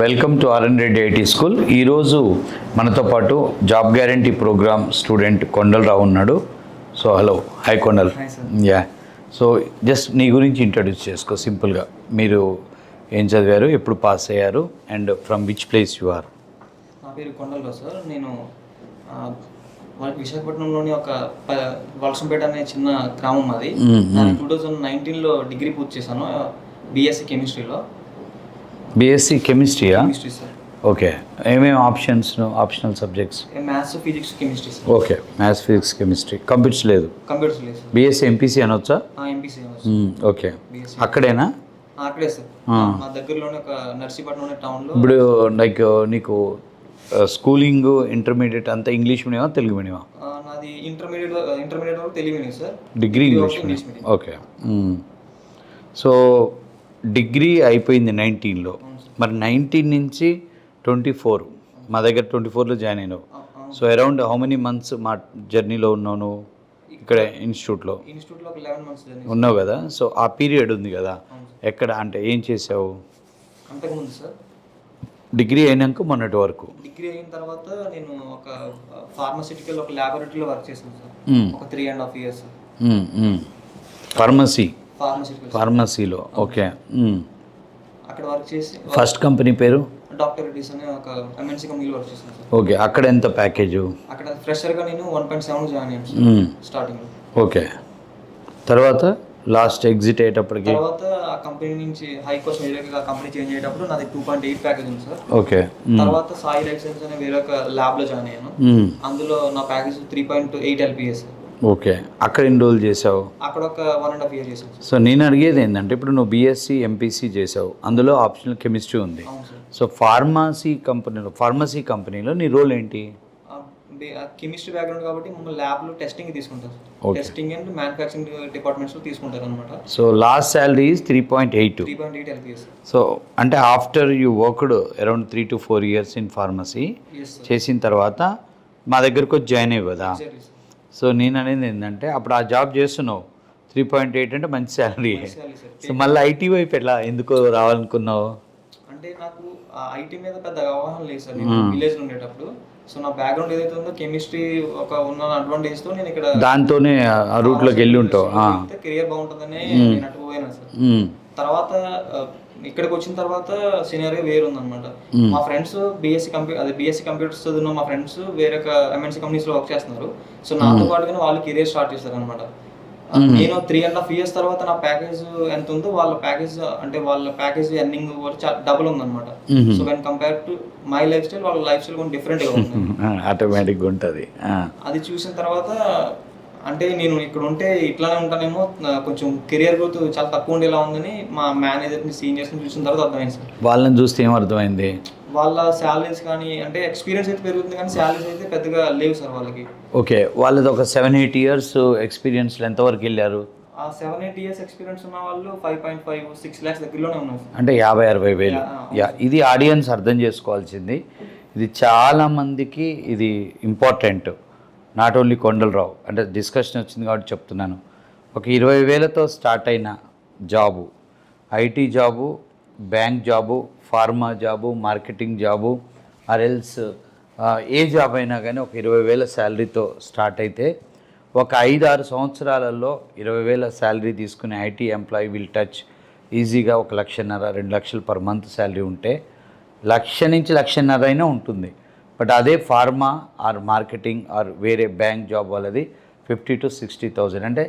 Welcome to RN Reddy IT school. ఈరోజు మనతో పాటు job guarantee programme student Kondalarao ఉన్నాడు. So hello, hi Kondal. Yeah, so just నీ గురించి ఇంట్రడ్యూస్ చేసుకో సింపుల్గా. మీరు ఏం చదివారు, ఎప్పుడు పాస్ అయ్యారు, and from which place you are? నా పేరు కొండలరావు సార్. నేను విశాఖపట్నంలోని ఒక వలసంపేట అనే చిన్న గ్రామం అది. 2019లో డిగ్రీ పూర్తి చేశాను బీఎస్సీ కెమిస్ట్రీలో. బీఎస్సీ కెమిస్ట్రీయా? Chemistry sir. ఓకే, ఏమేమి optional subjects? Maths, physics, chemistry sir. Okay, maths, physics, chemistry. Computers లేదు? కంప్యూటర్స్ లేదు సార్. బీఎస్సీ ఎంపీసీ అనొచ్చా? ఎంపీసీ. ఓకే, అక్కడేనా? అక్కడే సార్, మా దగ్గరలోనే ఒక నర్సీపట్నం అనే టౌన్లో. ఇప్పుడు లైక్ నీకు స్కూలింగ్, ఇంటర్మీడియట్ అంతా ఇంగ్లీష్ మీడియమా, తెలుగు మీడియమా? నాది ఇంటర్మీడియట్ వరకు Telugu medium sir. Degree English medium. Okay, so degree అయిపోయింది 19లో. మరి 19 నుంచి 24, మా దగ్గర 24లో జాయిన్ అయినావు. So around how many months మా జర్నీలో ఉన్నావు నువ్వు ఇక్కడ ఇన్స్టిట్యూట్లో? ఒక 11 months ఉన్నావు కదా. సో ఆ పీరియడ్ ఉంది కదా, ఎక్కడ అంటే ఏం చేసావు అంతకుముందు సార్? డిగ్రీ అయినాక మొన్నటి వరకు? డిగ్రీ అయిన తర్వాత నేను ఒక ఫార్మాసిటికల్ ఒక ల్యాబొరేటరీలో వర్క్ చేశాను సార్. ఒక 3.5 years. ఫార్మసీలో. ఓకే, అక్కడ వర్క్ చేసి ఫస్ట్ కంపెనీ పేరు? డాక్టర్ రెడ్డిస్ అనే ఒక ఎంఎన్సీ కంపెనీలో వర్క్ చేశాను సార్. ఓకే, అక్కడ ఎంత ప్యాకేజు? అక్కడ ఫ్రెషర్గా నేను 1.7 జాయిన్ అయ్యాను స్టార్టింగ్లో. ఓకే, తర్వాత లాస్ట్ ఎగ్జిట్ అయ్యేటప్పటికి? తర్వాత ఆ కంపెనీ నుంచి హై కోస్ట్ మీడియాగా కంపెనీ చేంజ్ అయ్యేటప్పుడు నాది 2.8 ప్యాకేజ్ ఉంది సార్. ఓకే, తర్వాత సాయి లైఫ్ సైన్స్ అనే వేరే ఒక ల్యాబ్లో జాయిన్ అయ్యాను. అందులో నా ప్యాకేజ్ 3.8 LPS. ఓకే, అక్కడ ఎన్రోల్ చేసావు? అక్కడ ఒక 1.5 years చేశాను. సో నేను అడిగేది ఏంటంటే, ఇప్పుడు నువ్వు బీఎస్సీ ఎంపీసీ చేసావు, అందులో ఆప్షనల్ కెమిస్ట్రీ ఉంది. సో ఫార్మసీ కంపెనీలో నీ రోల్ ఏంటి? కెమిస్ట్రీ బ్యాక్గ్రౌండ్ కాబట్టి మమ్మల్ని ల్యాబ్లో టెస్టింగ్ తీసుకుంటారు. టెస్టింగ్ అండ్ మ్యానుఫ్యాక్చరింగ్ డిపార్ట్మెంట్స్లో తీసుకుంటారు అనమాట. So last salary is 3.8 LPS. So అంటే after you worked around 3 to 4 years in pharmacy చేసిన తర్వాత మా దగ్గరకు వచ్చి జాయిన్ అయ్యి కదా. సో నేను అనేది ఏంటంటే, అప్పుడు ఆ జాబ్ చేస్తున్నావు, 3.8 అంటే మంచి శాలరీ. సో మళ్ళీ ఐటీ వైపు ఎట్లా ఎందుకు రావాలనుకున్నావు? అంటే నాకు ఐటీ మీద పెద్ద అవగాహన లేదు సార్. నేను విలేజ్లో ఉండేటప్పుడు. సో నా బ్యాక్గ్రౌండ్ ఏదైతే ఉందో కెమిస్ట్రీ ఒక ఉన్న అడ్వాంటేజ్తో నేను ఇక్కడ దాంతోనే ఆ రూట్లోకి వెళ్ళి ఉంటావు. కెరియర్ బాగుంటుందని నేను అటు పోయాను సార్. తర్వాత ఇక్కడికి వచ్చిన తర్వాత సీనియర్గా వేరు ఉందన్నమాట. మా ఫ్రెండ్స్ బీఎస్సీ కంప్యూటర్స్ చదివిన మా ఫ్రెండ్స్ వేరే ఎంఎన్సీ కంపెనీస్లో వర్క్ చేస్తున్నారు. సో నాతో పాటుగానే వాళ్ళు కెరియర్ స్టార్ట్ చేస్తారు అనమాట. నేను 3.5 years తర్వాత నా ప్యాకేజ్ ఎంత ఉందో వాళ్ళ ప్యాకేజ్ ఎర్నింగ్ డబుల్ ఉందన్నమాట. So when compare to my life style, వాళ్ళ లైఫ్ స్టైల్ కొంచెం డిఫరెంట్గా ఉంది. ఆటోమేటిక్గా ఉంటుంది. అది చూసిన తర్వాత అంటే నేను ఇక్కడ ఉంటే ఇట్లానే ఉంటానేమో, కొంచెం కెరియర్ గ్రోత్ చాలా తక్కువ ఉండేలా ఉందని మా మేనేజర్ని, సీనియర్స్ని చూసిన తర్వాత అర్థమైంది సార్. వాళ్ళని చూస్తే ఏం అర్థమైంది? వాళ్ళ శాలరీస్ కానీ, అంటే ఎక్స్పీరియన్స్ అయితే పెరుగుతుంది కానీ శాలరీస్ అయితే పెద్దగా లేవు సార్ వాళ్ళకి. ఓకే, వాళ్ళది ఒక 7-8 years ఎక్స్పీరియన్స్లో ఎంతవరకు వెళ్ళారు? ఆ 7-8 years ఎక్స్పీరియన్స్ ఉన్న వాళ్ళు 5.5-6 lakhs దగ్గరలోనే ఉన్నారు. అంటే 50-60 వేలు. ఇది ఆడియన్స్ అర్థం చేసుకోవాల్సింది. ఇది చాలామందికి ఇది ఇంపార్టెంట్. నాట్ ఓన్లీ కొండలరావు, అంటే డిస్కషన్ వచ్చింది కాబట్టి చెప్తున్నాను. ఒక 20,000తో స్టార్ట్ అయిన job, IT job, bank job, pharma job, marketing job, ఆర్ఎల్స్ ఏ జాబ్ అయినా కానీ ఒక 20,000 శాలరీతో స్టార్ట్ అయితే ఒక 5-6 సంవత్సరాలలో 20,000 శాలరీ తీసుకునే ఐటీ ఎంప్లాయీ విల్ టచ్ ఈజీగా 1,50,000-2 లక్షలు పర్ మంత్ శాలరీ ఉంటే 1,00,000 నుంచి 1,50,000 అయినా ఉంటుంది. బట్ అదే ఫార్మా ఆర్ మార్కెటింగ్ ఆర్ వేరే బ్యాంక్ జాబ్ వాళ్ళది 50,000 to 60,000. అంటే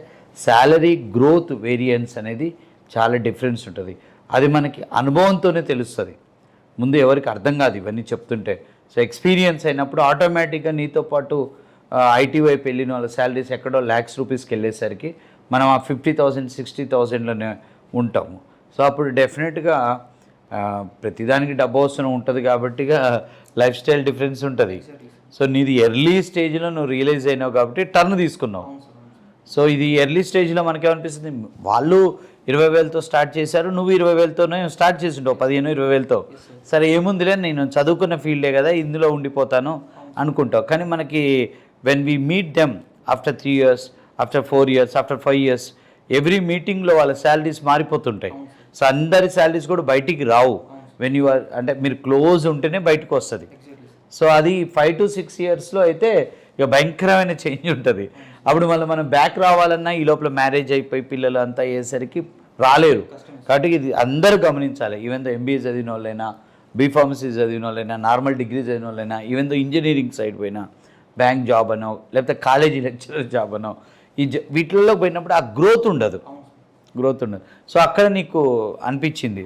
శాలరీ గ్రోత్ వేరియన్స్ అనేది చాలా డిఫరెన్స్ ఉంటుంది. అది మనకి అనుభవంతోనే తెలుస్తుంది, ముందు ఎవరికి అర్థం కాదు ఇవన్నీ చెప్తుంటే. సో ఎక్స్పీరియన్స్ అయినప్పుడు ఆటోమేటిక్గా నీతో పాటు ఐటీ వైపు వెళ్ళిన వాళ్ళ శాలరీస్ ఎక్కడో ₹1,00,000కి వెళ్ళేసరికి మనం ఆ 50,000 60,000లోనే ఉంటాము. సో అప్పుడు డెఫినెట్గా ప్రతిదానికి డబ్బు అవసరం ఉంటుంది కాబట్టి లైఫ్ స్టైల్ డిఫరెన్స్ ఉంటుంది. సో నీది ఎర్లీ స్టేజ్లో నువ్వు రియలైజ్ అయినావు కాబట్టి టర్న్ తీసుకున్నావు. సో ఇది ఎర్లీ స్టేజ్లో మనకేమనిపిస్తుంది, వాళ్ళు 20,000తో స్టార్ట్ చేశారు, నువ్వు 20,000తోనే స్టార్ట్ చేసింటావు, 15-20,000తో. సరే ఏముందిలే, నేను చదువుకున్న ఫీల్డే కదా, ఇందులో ఉండిపోతాను అనుకుంటావు. కానీ మనకి when we meet them after 3 years, after 4 years, after 5 years, every మీటింగ్లో వాళ్ళ శాలరీస్ మారిపోతుంటాయి. సో అందరి శాలరీస్ కూడా బయటికి రావు. వెన్ యు ఆర్ అంటే మీరు క్లోజ్ ఉంటేనే బయటకు వస్తుంది. సో అది 5 to 6 ఇయర్స్లో అయితే ఇక భయంకరమైన చేంజ్ ఉంటుంది. అప్పుడు మళ్ళీ మనం బ్యాక్ రావాలన్నా ఈ లోపల మ్యారేజ్ అయిపోయి పిల్లలు అంతా అయ్యేసరికి రాలేరు. కాబట్టి ఇది అందరూ గమనించాలి. ఈవెన్ దో ఎంబీఏ చదివిన వాళ్ళైనా, బీఫార్మసీ చదివిన వాళ్ళైనా, నార్మల్ డిగ్రీ చదివిన వాళ్ళైనా, ఈవెన్ దో ఇంజనీరింగ్ సైడ్ పోయినా, బ్యాంక్ జాబ్ అనో లేకపోతే కాలేజీ లెక్చరర్ జాబ్ అనో, వీటిల్లో పోయినప్పుడు ఆ గ్రోత్ ఉండదు. సో అక్కడ నీకు అనిపించింది